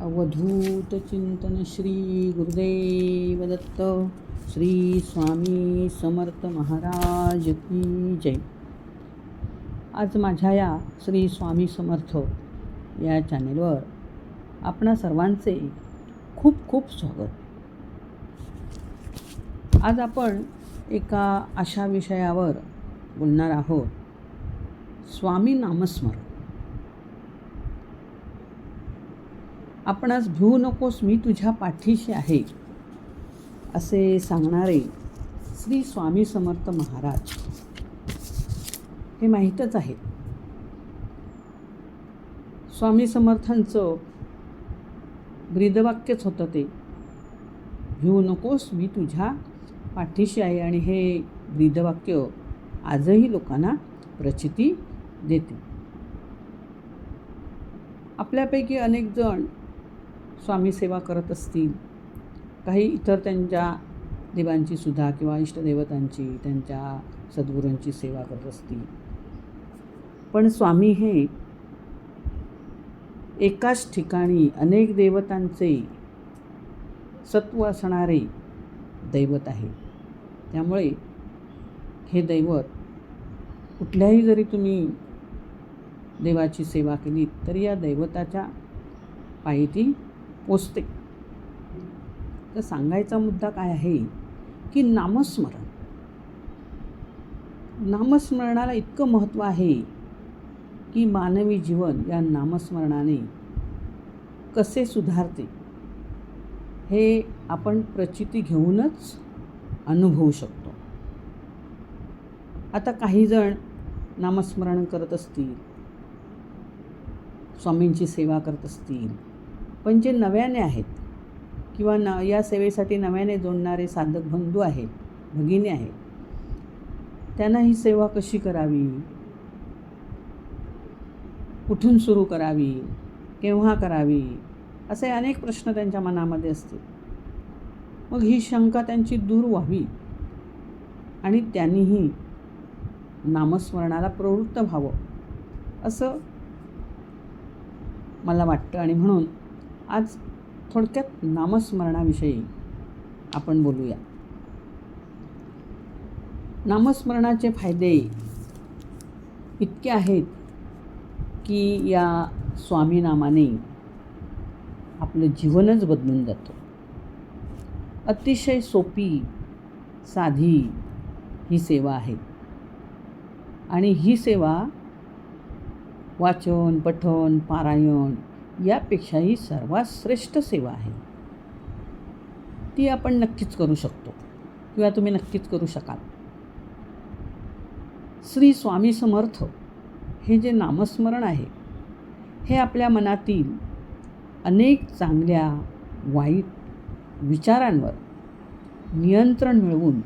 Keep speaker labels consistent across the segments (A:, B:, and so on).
A: अवधूत चिंतन श्री गुरुदेव दत्त श्री स्वामी समर्थ महाराज की जय. आज माझ्या या श्री स्वामी समर्थ या चॅनेलवर आपणा सर्वांचे खूप खूप स्वागत. आज आपण एका अशा विषयावर बोलणार आहोत, स्वामी नामस्मरण. आपणास भिवू नकोस, मी तुझ्या पाठीशी आहे, असे सांगणारे श्री स्वामी समर्थ महाराज हे माहीतच आहे. स्वामी समर्थांचं ब्रीदवाक्यच होतं ते, भिवू नकोस, मी तुझ्या पाठीशी आहे. आणि हे ब्रीदवाक्य आजही लोकांना प्रचिती देते. आपल्यापैकी अनेक जण स्वामी सेवा करत असतील, काही इतर त्यांच्या देवांची सुद्धा किंवा इष्टदेवतांची, त्यांच्या सद्गुरूंची सेवा करत असतील. पण स्वामी हे एकाच ठिकाणी अनेक देवतांचे सत्व असणारे दैवत आहे. त्यामुळे हे दैवत कुठल्याही जरी तुम्ही देवाची सेवा केली तरी या दैवताच्या पायी ती पोचते. तर सांगायचा मुद्दा काय आहे की नामस्मरणाला इतकं महत्त्व आहे की मानवी जीवन या नामस्मरणाने कसे सुधारते हे आपण प्रचिती घेऊनच अनुभवू शकतो. आता काही जण नामस्मरण करत असतील, स्वामींची सेवा करत असतील, पण जे नव्याने आहेत किंवा या सेवेसाठी नव्याने जोडणारे साधक बंधू आहेत, भगिनी आहेत, त्यांना ही सेवा कशी करावी, कुठून सुरू करावी, केव्हा करावी, असे अनेक प्रश्न त्यांच्या मनामध्ये असतील. मग ही शंका त्यांची दूर व्हावी आणि त्यांनीही नामस्मरणाला प्रवृत्त व्हावं असं मला वाटतं. आणि म्हणून आज थोडक्यात नामस्मरणाविषयी आपण बोलूया. नामस्मरणाचे फायदे इतके आहेत की या स्वामी नामाने आपलं जीवनच बदलून जातं. अतिशय सोपी साधी ही सेवा आहे आणि ही सेवा वाचन, पठन, पारायण यापेक्षाही सर्वात श्रेष्ठ सेवा आहे. ती आपण नक्कीच करू शकतो किंवा तुम्ही नक्कीच करू शकाल. श्री स्वामी समर्थ हे जे नामस्मरण आहे हे आपल्या मनातील अनेक चांगल्या वाईट विचारांवर नियंत्रण मिळवून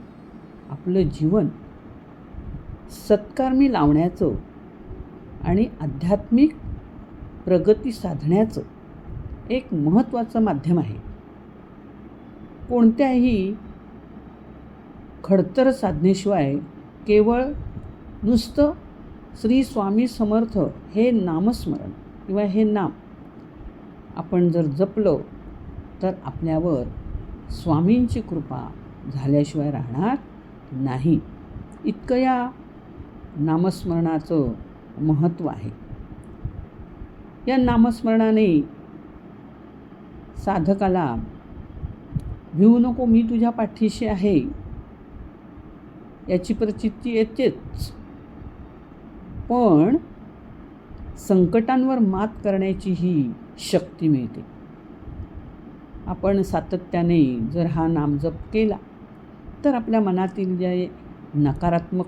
A: आपलं जीवन सत्कर्मी लावण्याचं आणि आध्यात्मिक प्रगती साधण्याचं एक महत्त्वाचं माध्यम आहे. कोणत्याही खडतर साधनेशिवाय केवळ नुसतं श्री स्वामी समर्थ हे नामस्मरण किंवा हे नाम आपण जर जपलं तर आपल्यावर स्वामींची कृपा झाल्याशिवाय राहणार नाही. इतकं या नामस्मरणाचं महत्त्व आहे. या नामस्मरणाने साधकाला भिवू नको, मी तुझ्या पाठीशी आहे याची प्रचिती येतेच, पण संकटांवर मात करण्याची ही शक्ती मिळते. आपण सातत्याने जर हा नामजप केला तर आपल्या मनातील जे नकारात्मक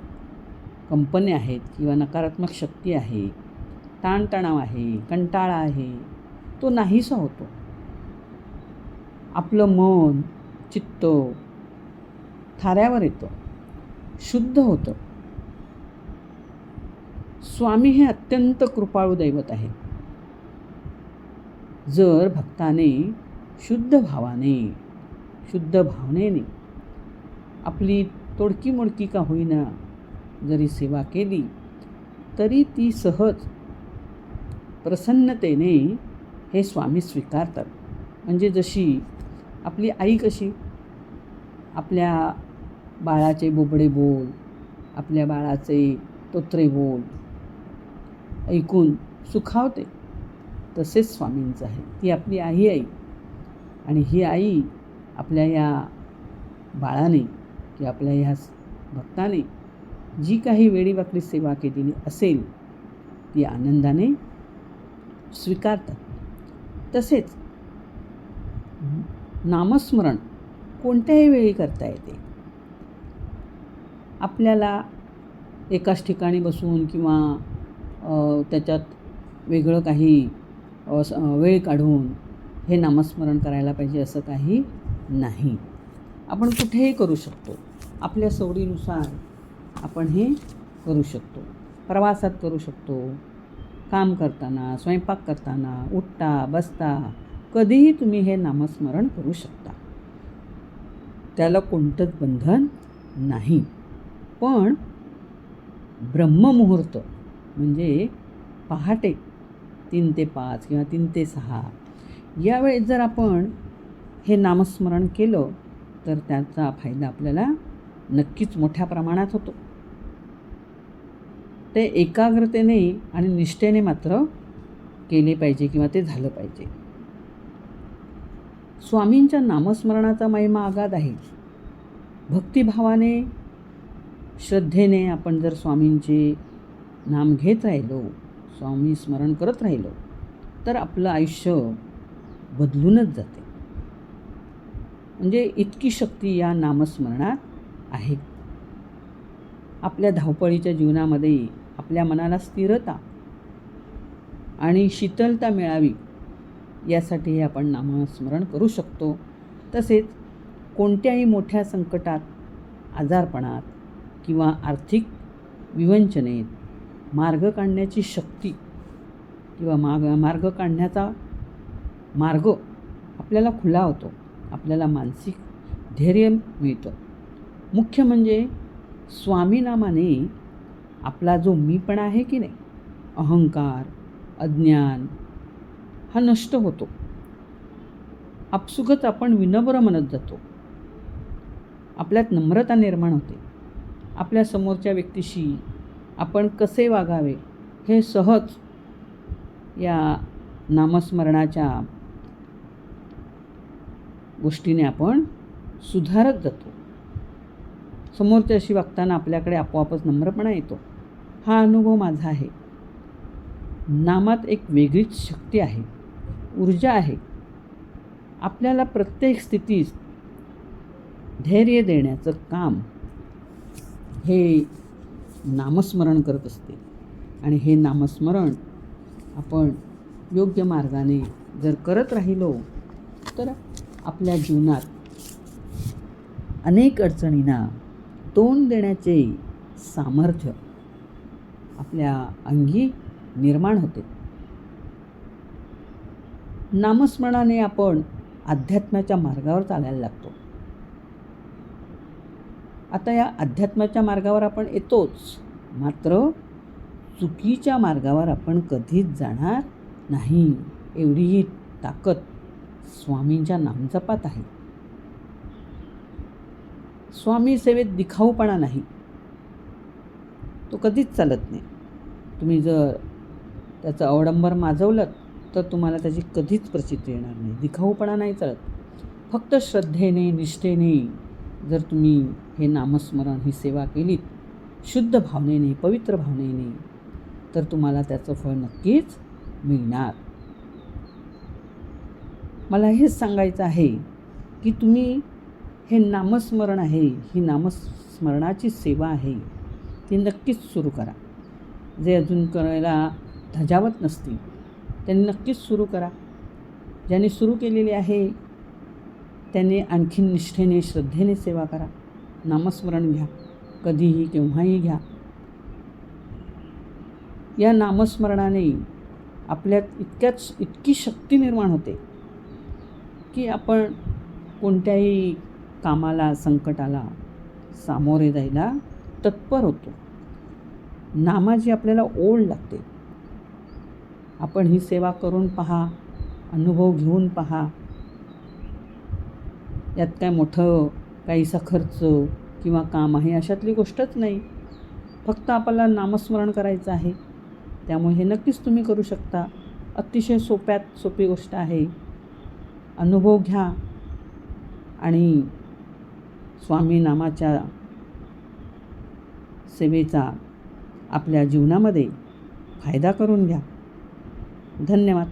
A: कंपन्या आहेत किंवा नकारात्मक शक्ती आहे, ताणतणाव आहे, कंटाळा आहे, तो नाहीसा होतो. आपलं मन, चित्त थाऱ्यावर येतं, शुद्ध होतं. स्वामी हे अत्यंत कृपाळू दैवत आहे. जर भक्ताने शुद्ध भावनेने आपली तोडकी मोडकी का होईना जरी सेवा केली तरी ती सहज प्रसन्नतेने हे स्वामी स्वीकारतात. म्हणजे जशी आपली आई कशी आपल्या बाळाचे बोबडे बोल, आपल्या बाळाचे तोत्रे बोल ऐकून सुखावते, तसेच स्वामींचं आहे. ती आपली आई आहे आणि ही आई आपल्या या बाळाने किंवा आपल्या ह्या भक्ताने जी काही वेळीवाकडी सेवा केलेली असेल ती आनंदाने स्वीकारतात. तसेच नामस्मरण कोणत्याही वेळी करता येते. आपल्याला एकाच ठिकाणी बसून किंवा त्याच्यात वेगळं काही वेळ काढून हे नामस्मरण करायला पाहिजे असं काही नाही. आपण कुठेही करू शकतो. आपल्या सवडीनुसार आपण हे करू शकतो. प्रवासात करू शकतो, काम करताना, स्वयंपाक करताना, उठता बसता कधीही तुम्ही हे नामस्मरण करू शकता. त्याला कोणतंच बंधन नाही. पण ब्रह्ममुहूर्त म्हणजे पहाटे 3 ते 5 किंवा 3 ते 6 यावेळेस जर आपण हे नामस्मरण केलं तर त्याचा फायदा आपल्याला नक्कीच मोठ्या प्रमाणात होतो. ते एकाग्रतेने आणि निष्ठेने मात्र केले पाहिजे किंवा ते झालं पाहिजे. स्वामींच्या नामस्मरणाचा महिमा अगाध आहे. भक्तिभावाने श्रद्धेने आपण जर स्वामींचे नाम घेत राहिलो, स्वामी स्मरण करत राहिलो तर आपलं आयुष्य बदलूनच जाते. म्हणजे इतकी शक्ती या नामस्मरणात आहे. आपल्या धावपळीच्या जीवनामध्ये आपल्या मनाला स्थिरता आणि शीतलता मिळावी यासाठी आपण नामस्मरण करू शकतो. तसेच कोणत्याही मोठ्या संकटात, आजारपणात किंवा आर्थिक विवंचनेत मार्ग काढण्याची शक्ती किंवा मार्ग काढण्याचा मार्ग आपल्याला खुला होतो. आपल्याला मानसिक धैर्य मिळतं. मुख्य म्हणजे स्वामीनामाने आपला जो मीपणा आहे की नाही, अहंकार, अज्ञान हा नष्ट होतो. आपसुकच आपण विनम्र म्हणत जातो. आपल्यात नम्रता निर्माण होते. आपल्या समोरच्या व्यक्तीशी आपण कसे वागावे हे सहज या नामस्मरणाच्या गोष्टीने आपण सुधारत जातो. समोरच्याशी वागताना आपल्याकडे आपोआपच नम्रपणा येतो. हा अनुभव माझा आहे. नामात एक वेगळीच शक्ती आहे, ऊर्जा आहे. आपल्याला प्रत्येक स्थितीत धैर्य देण्याचं काम हे नामस्मरण करत असते. आणि हे नामस्मरण आपण योग्य मार्गाने जर करत राहिलो तर आपल्या जीवनात अनेक अडचणींना तोंड देण्याचे सामर्थ्य आपल्या अंगी निर्माण होते. नामस्मरणाने आपण अध्यात्माच्या मार्गावर चालायला लागतो. आता या अध्यात्माच्या मार्गावर आपण येतोच, मात्र चुकीच्या मार्गावर आपण कधीच जाणार नाही. एवढीही ताकद स्वामींच्या नामजपात आहे. स्वामी सेवेत दिखाऊपणा नाही, तो कधीच चालत नाही. तुम्ही जर त्याचं अवडंबर माजवलं तर तुम्हाला त्याची कधीच प्रचिती येणार नाही. दिखाऊपणा नाही चालत. फक्त श्रद्धेने, निष्ठेने जर तुम्ही हे नामस्मरण, ही सेवा केलीत शुद्ध भावनेने, पवित्र भावनेने, तर तुम्हाला त्याचं फळ नक्कीच मिळणार. मला हेच सांगायचं आहे की तुम्ही हे नामस्मरण आहे, ही नामस्मरणाची सेवा आहे, ती नक्कीच सुरू करा. जे अजून करायला धजावत नसतील त्यांनी नक्कीच सुरू करा. ज्यांनी सुरू केलेली आहे त्याने आणखीन निष्ठेने, श्रद्धेने सेवा करा. नामस्मरण घ्या, कधीही केव्हाही घ्या. या नामस्मरणाने आपल्यात इतकी शक्ती निर्माण होते की आपण कोणत्याही कामाला, संकटाला सामोरे जायला तत्पर होतो. नामाची आपल्याला ओढ लागते. आपण ही सेवा करून पहा, अनुभव घेऊन पहा. यात काय मोठं काहीसा खर्च किंवा काम आहे अशातली गोष्टच नाही. फक्त आपल्याला नामस्मरण करायचं आहे. त्यामुळे हे नक्कीच तुम्ही करू शकता. अतिशय सोप्यात सोपी गोष्ट आहे. अनुभव घ्या आणि स्वामी नामाच्या सेवेचा आपल्या जीवनामध्ये फायदा करून घ्या. धन्यवाद.